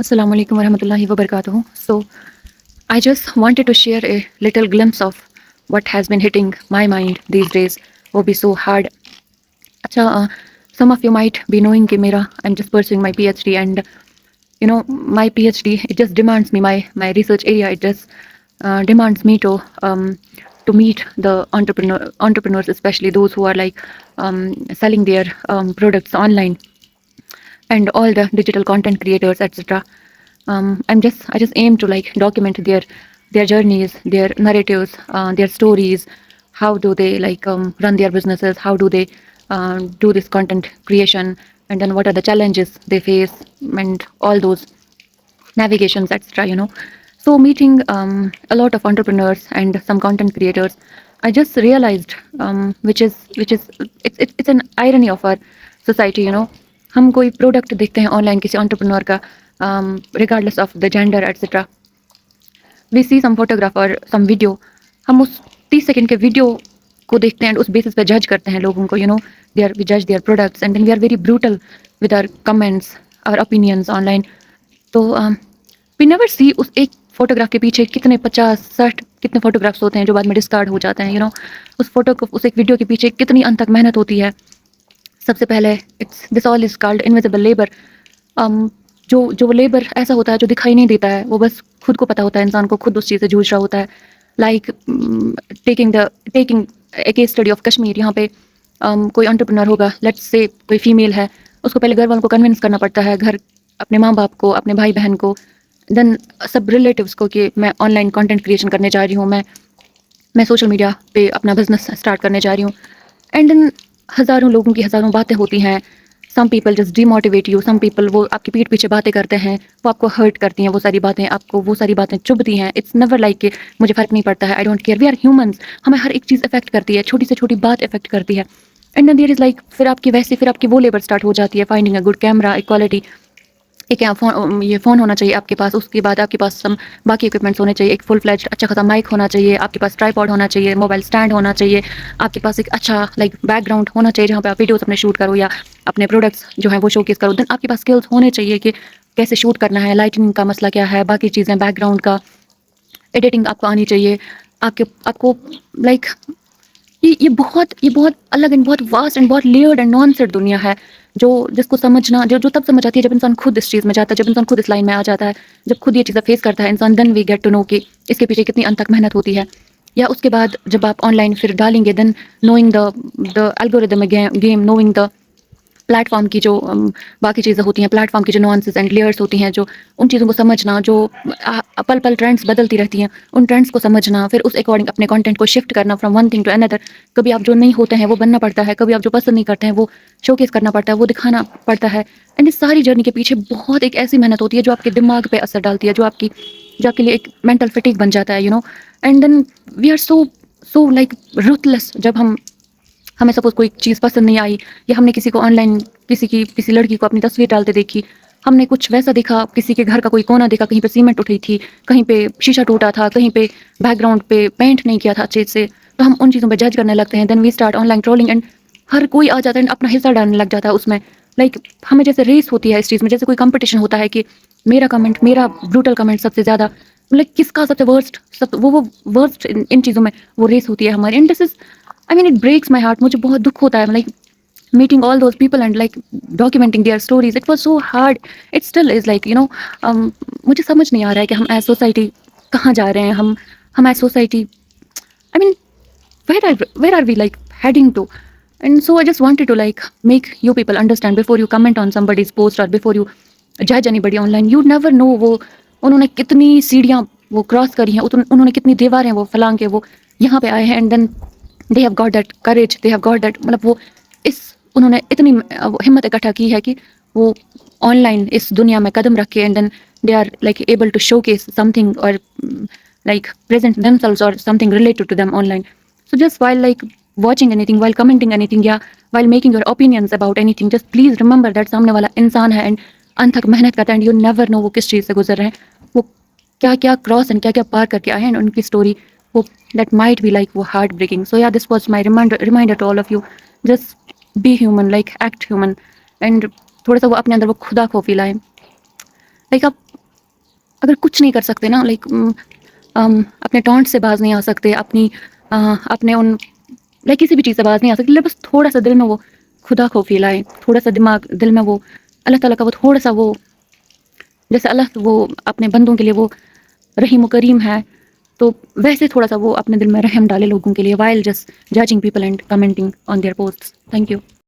Assalamu alaikum warahmatullahi wabarakatuh. So, I just wanted to share a little glimpse of what has been hitting my mind these days. Will be so hard. Acha, some of you might be knowing कि मेरा I'm just pursuing my PhD, and my PhD, it just demands me, my research area, it just demands me to meet the entrepreneurs, especially those who are like selling their products online, and all the digital content creators, etc. I just aim to like document their journeys, their narratives, their stories. How do they like run their businesses? How do they do this content creation? And then what are the challenges they face, and all those navigations, etc. So meeting a lot of entrepreneurs and some content creators, I just realized, which is it's an irony of our society. हम कोई product देखते हैं online किसी entrepreneur का, regardless of the gender, etc. We see some photograph or some video. हम उस 30 second के video को देखते हैं and उस बेसिस पे जज करते हैं लोगों को. We judge their products, and then we are very brutal with our comments, our opinions online. तो वी नेवर सी उस एक फोटोग्राफ के पीछे कितने 50-60 कितने फोटोग्राफ्स होते हैं जो बाद में डिस्कार्ड हो जाते हैं. उस फोटो को, उस एक वीडियो के पीछे कितनी अनथक मेहनत होती है. सबसे पहले it's this all is called invisible labour. जो लेबर ऐसा होता है जो दिखाई नहीं देता है, वो बस खुद को पता होता है, इंसान को खुद उस चीज़ से जूझ रहा होता है. Like taking a case study of Kashmir. यहाँ पे कोई एंटरप्रेन्योर होगा, लेट्स से कोई फीमेल है, उसको पहले घर वालों को कन्विंस करना पड़ता है, घर अपने माँ बाप को, अपने भाई बहन को, देन सब रिलेटिव्स को कि मैं ऑनलाइन कंटेंट क्रिएशन करने जा रही हूँ, मैं सोशल मीडिया पे अपना बिजनेस स्टार्ट करने जा रही हूँ. एंड देन हज़ारों लोगों की हज़ारों बातें होती हैं. Some people just demotivate you, some people वो आपकी पीठ पीछे बातें करते हैं, वो आपको हर्ट करती हैं, वो सारी बातें आपको, वो सारी बातें चुभती हैं. इट्स नेवर लाइक कि मुझे फ़र्क नहीं पड़ता है, I don't care. We are humans, हमें हर एक चीज़ इफेक्ट करती है, छोटी से छोटी बात इफेक्ट करती है. And then there is like फिर आपकी वो लेबर स्टार्ट हो जाती है, finding a good camera, quality, एक ये फ़ोन होना चाहिए आपके पास. उसके बाद आपके पास सम बाकी इक्विपमेंट्स होने चाहिए. एक फुल फ्लेज्ड अच्छा खासा माइक होना चाहिए आपके पास, ट्राइपॉड होना चाहिए, मोबाइल स्टैंड होना चाहिए आपके पास, एक अच्छा लाइक बैकग्राउंड होना चाहिए जहाँ पे आप वीडियोस अपने शूट करो या अपने प्रोडक्ट्स जो हैं वो शोकेस करो. देन आपके पास स्किल्स होने चाहिए कि कैसे शूट करना है, लाइटिंग का मसला क्या है, बाकी चीज़ें, बैकग्राउंड का एडिटिंग आपको आनी चाहिए. आपको लाइक ये बहुत अलग एंड बहुत वास्ट एंड बहुत लेयर्ड एंड नॉनसेट दुनिया है, जिसको समझना जो तब समझ आती है जब इंसान खुद इस चीज़ में जाता है, जब इंसान खुद इस लाइन में आ जाता है, जब खुद ये चीज़ें फेस करता है इंसान. Then we get to know कि इसके पीछे कितनी अनथक मेहनत होती है. या उसके बाद जब आप ऑनलाइन फिर डालेंगे, then knowing the algorithm game, knowing the platform की जो बाकी चीज़ें होती हैं, प्लेटफॉर्म की जो नुआंसेस एंड लेयर्स होती हैं, जो उन चीज़ों को समझना, जो पल पल ट्रेंड्स बदलती रहती हैं, उन ट्रेंड्स को समझना, फिर उस अकॉर्डिंग अपने कंटेंट को शिफ्ट करना from one thing to another. कभी आप जो नहीं होते हैं वो बनना पड़ता है, कभी आप जो पसंद नहीं करते हैं वो शोकेस करना पड़ता है, वो दिखाना पड़ता है. एंड इस सारी जर्नी के पीछे बहुत एक ऐसी मेहनत होती है जो आपके दिमाग पे असर डालती है, जो आपके लिए एक मेंटल फिटीग बन जाता है. And then we are so like ruthless. जब हमें सपोज़ कोई चीज़ पसंद नहीं आई, या हमने किसी को ऑनलाइन किसी लड़की को अपनी तस्वीर डालते देखी, हमने कुछ वैसा देखा, किसी के घर का कोई कोना देखा, कहीं पे सीमेंट उठी थी, कहीं पे शीशा टूटा था, कहीं पे बैकग्राउंड पे पेंट नहीं किया था अच्छे से, तो हम उन चीज़ों पे जज करने लगते हैं. Then we start online trolling, and हर कोई आ जाता है and अपना हिस्सा डालने लग जाता है उसमें. लाइक हमें जैसे रेस होती है इस चीज़ में, जैसे कोई कंपटीशन होता है कि मेरा ब्रूटल कमेंट सबसे ज़्यादा, लाइक किसका सबसे वर्स्ट, वो वर्स्ट इन चीज़ों में वो रेस होती है हमारी. And this is, I mean, it breaks my heart. मुझे बहुत दुख होता है like meeting all those people and like documenting their stories. It was so hard. It still is like मुझे समझ नहीं आ रहा है कि हम एज सोसाइटी कहाँ जा रहे हैं. हम as society, I mean, where are we like heading to? And so I just wanted to like make you people understand before you comment on somebody's post or before you judge anybody online. You never know वो उन्होंने कितनी सीढ़ियाँ वो cross करी हैं, उन्होंने कितनी दीवारें वो फलांग के वो यहाँ पे आए हैं. And then they have got that courage, they have got that, मतलब वो उन्होंने इतनी हिम्मत इकट्ठा की है कि वो ऑनलाइन इस दुनिया में कदम रखे. And then they are like able to showcase something और like present themselves or something related to them online. So just while like watching anything, while commenting anything, या while making your opinions about anything, just please remember that सामने वाला इंसान है and अनथक मेहनत करता है, and you never know वो किस चीज़ से गुजर रहे हैं, वो क्या क्या क्रॉस एंड क्या क्या पार करके आए हैं, एंड उनकी स्टोरी वो that might be like वो heart breaking. So yeah, this was my reminder to all of you. Just be human, like act human, and थोड़ा सा वो अपने अंदर वो खुदा खौफी लाएं. لائک آپ اگر کچھ نہیں کر سکتے نا، لائک اپنے ٹانٹ سے باز نہیں آ سکتے، اپنے ان لائک کسی بھی چیز سے باز نہیں آ سکتے، بس تھوڑا سا دل میں وہ خدا کو فیل آئے، تھوڑا سا دل میں وہ اللہ تعالیٰ کا وہ تھوڑا سا وہ، جیسے اللہ وہ اپنے بندوں کے لیے وہ رحیم و کریم ہے، تو ویسے تھوڑا سا وہ اپنے دل میں رحم ڈالے لوگوں کے لیے، while just judging people and commenting on their posts. Thank you.